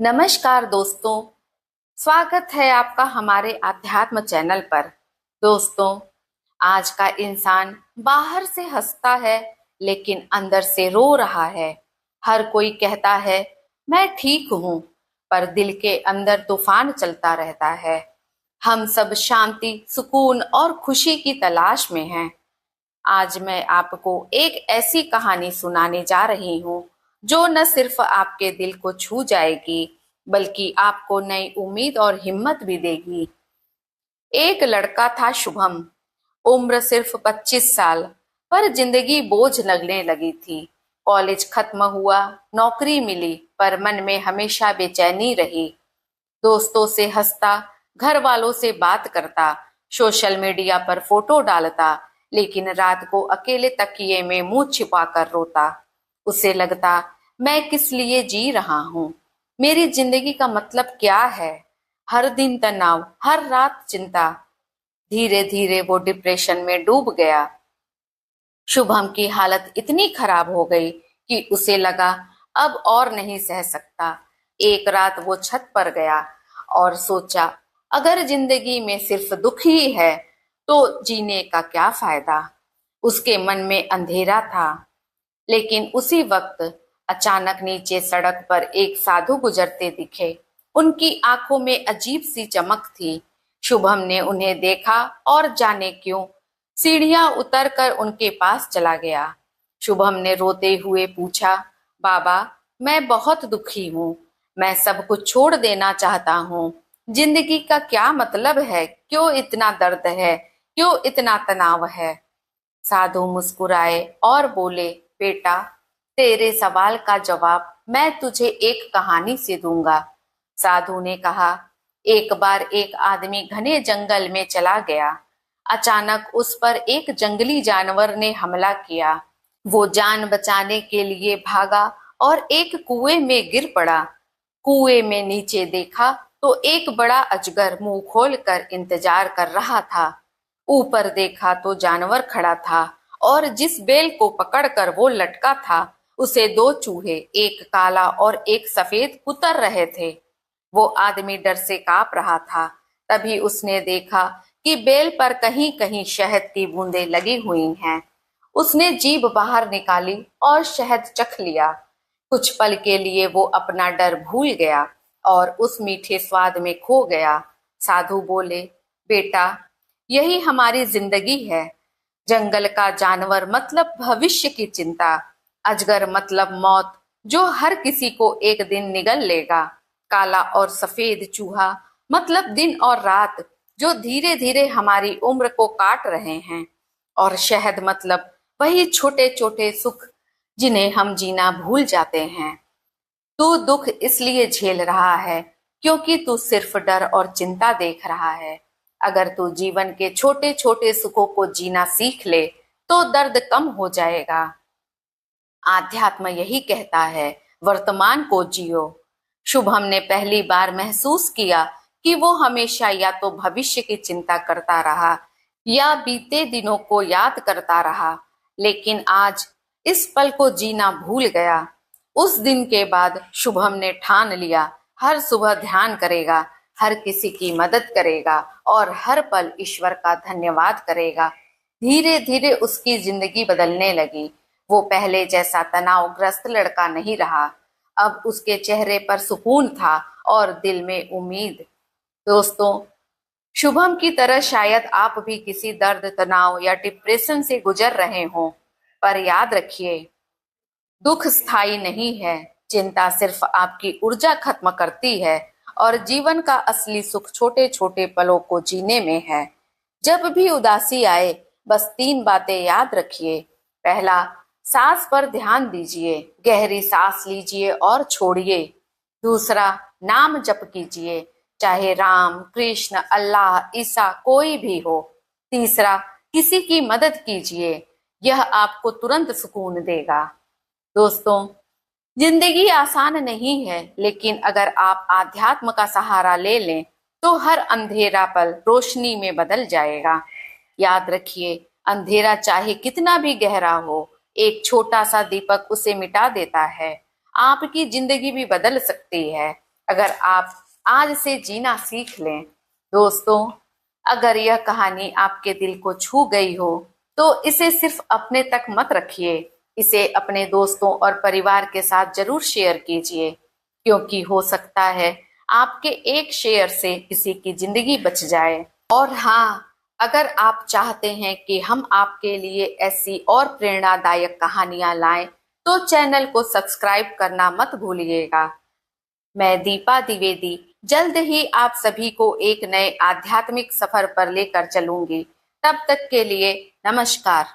नमस्कार दोस्तों। स्वागत है आपका हमारे आध्यात्म चैनल पर। दोस्तों, आज का इंसान बाहर से हंसता है लेकिन अंदर से रो रहा है। हर कोई कहता है मैं ठीक हूँ, पर दिल के अंदर तूफान चलता रहता है। हम सब शांति, सुकून और खुशी की तलाश में हैं। आज मैं आपको एक ऐसी कहानी सुनाने जा रही हूँ जो न सिर्फ आपके दिल को छू जाएगी बल्कि आपको नई उम्मीद और हिम्मत भी देगी। एक लड़का था शुभम। उम्र सिर्फ 25 साल, पर जिंदगी बोझ लगने लगी थी। कॉलेज खत्म हुआ, नौकरी मिली, पर मन में हमेशा बेचैनी रही। दोस्तों से हंसता, घर वालों से बात करता, सोशल मीडिया पर फोटो डालता, लेकिन रात को अकेले तकिए में मुंह छिपाकर रोता। उसे लगता, मैं किस लिए जी रहा हूँ? मेरी जिंदगी का मतलब क्या है? हर दिन तनाव, हर रात चिंता। धीरे धीरे वो डिप्रेशन में डूब गया। शुभम की हालत इतनी खराब हो गई कि उसे लगा अब और नहीं सह सकता। एक रात वो छत पर गया और सोचा, अगर जिंदगी में सिर्फ दुख ही है तो जीने का क्या फायदा। उसके मन में अंधेरा था, लेकिन उसी वक्त अचानक नीचे सड़क पर एक साधु गुजरते दिखे। उनकी आंखों में अजीब सी चमक थी। शुभम ने उन्हें देखा और जाने क्यों सीढ़ियां उतरकर उनके पास चला गया। शुभम ने रोते हुए पूछा, बाबा, मैं बहुत दुखी हूँ। मैं सब कुछ छोड़ देना चाहता हूँ। जिंदगी का क्या मतलब है? क्यों इतना दर्द है? क्यों इतना तनाव है? साधु मुस्कुराए और बोले, बेटा, तेरे सवाल का जवाब मैं तुझे एक कहानी से दूंगा। साधु ने कहा, एक बार एक आदमी घने जंगल में चला गया। अचानक उस पर एक जंगली जानवर ने हमला किया। वो जान बचाने के लिए भागा और एक कुएं में गिर पड़ा। कुएं में नीचे देखा तो एक बड़ा अजगर मुंह खोलकर इंतजार कर रहा था। ऊपर देखा तो जानवर खड़ा था और जिस बेल को पकड़कर वो लटका था उसे दो चूहे, एक काला और एक सफेद, कुतर रहे थे। वो आदमी डर से कांप रहा था। तभी उसने देखा कि बेल पर कहीं कहीं शहद की बूंदें लगी हुई हैं। उसने जीभ बाहर निकाली और शहद चख लिया। कुछ पल के लिए वो अपना डर भूल गया और उस मीठे स्वाद में खो गया। साधु बोले, बेटा, यही हमारी जिंदगी है। जंगल का जानवर मतलब भविष्य की चिंता। अजगर मतलब मौत, जो हर किसी को एक दिन निगल लेगा। काला और सफेद चूहा मतलब दिन और रात, जो धीरे धीरे हमारी उम्र को काट रहे हैं। और शहद मतलब वही छोटे छोटे सुख जिन्हें हम जीना भूल जाते हैं। तू दुख इसलिए झेल रहा है क्योंकि तू सिर्फ डर और चिंता देख रहा है। अगर तू जीवन के छोटे छोटे सुखों को जीना सीख ले तो दर्द कम हो जाएगा। आध्यात्म यही कहता है, वर्तमान को जियो। शुभम ने पहली बार महसूस किया कि वो हमेशा या तो भविष्य की चिंता करता रहा या बीते दिनों को याद करता रहा। लेकिन आज इस पल को जीना भूल गया। उस दिन के बाद शुभम ने ठान लिया, हर सुबह ध्यान करेगा, हर किसी की मदद करेगा और हर पल ईश्वर का धन्यवाद करेगा। धीरे धीरे उसकी जिंदगी बदलने लगी। वो पहले जैसा तनावग्रस्त लड़का नहीं रहा। अब उसके चेहरे पर सुकून था और दिल में उम्मीद। दोस्तों, शुभम की तरह शायद आप भी किसी दर्द, तनाव या डिप्रेशन से गुजर रहे हों, पर याद रखिए, दुख स्थायी नहीं है। चिंता सिर्फ आपकी ऊर्जा खत्म करती है और जीवन का असली सुख छोटे छोटे पलों को जीने में है। जब भी उदासी आए, बस तीन बातें याद रखिए। पहला, सांस पर ध्यान दीजिए, गहरी सांस लीजिए और छोड़िए। दूसरा, नाम जप कीजिए, चाहे राम, कृष्ण, अल्लाह, ईसा कोई भी हो। तीसरा, किसी की मदद कीजिए, यह आपको तुरंत सुकून देगा। दोस्तों, जिंदगी आसान नहीं है, लेकिन अगर आप आध्यात्म का सहारा ले लें तो हर अंधेरा पल रोशनी में बदल जाएगा। याद रखिए, अंधेरा चाहे कितना भी गहरा हो, एक छोटा सा दीपक उसे मिटा देता है। आपकी जिंदगी भी बदल सकती है अगर आप आज से जीना सीख लें। दोस्तों, अगर यह कहानी आपके दिल को छू गई हो तो इसे सिर्फ अपने तक मत रखिए, इसे अपने दोस्तों और परिवार के साथ जरूर शेयर कीजिए, क्योंकि हो सकता है आपके एक शेयर से किसी की जिंदगी बच जाए। और हाँ, अगर आप चाहते हैं कि हम आपके लिए ऐसी और प्रेरणादायक कहानियां लाएं, तो चैनल को सब्सक्राइब करना मत भूलिएगा। मैं दीपा द्विवेदी जल्द ही आप सभी को एक नए आध्यात्मिक सफर पर लेकर चलूंगी। तब तक के लिए नमस्कार।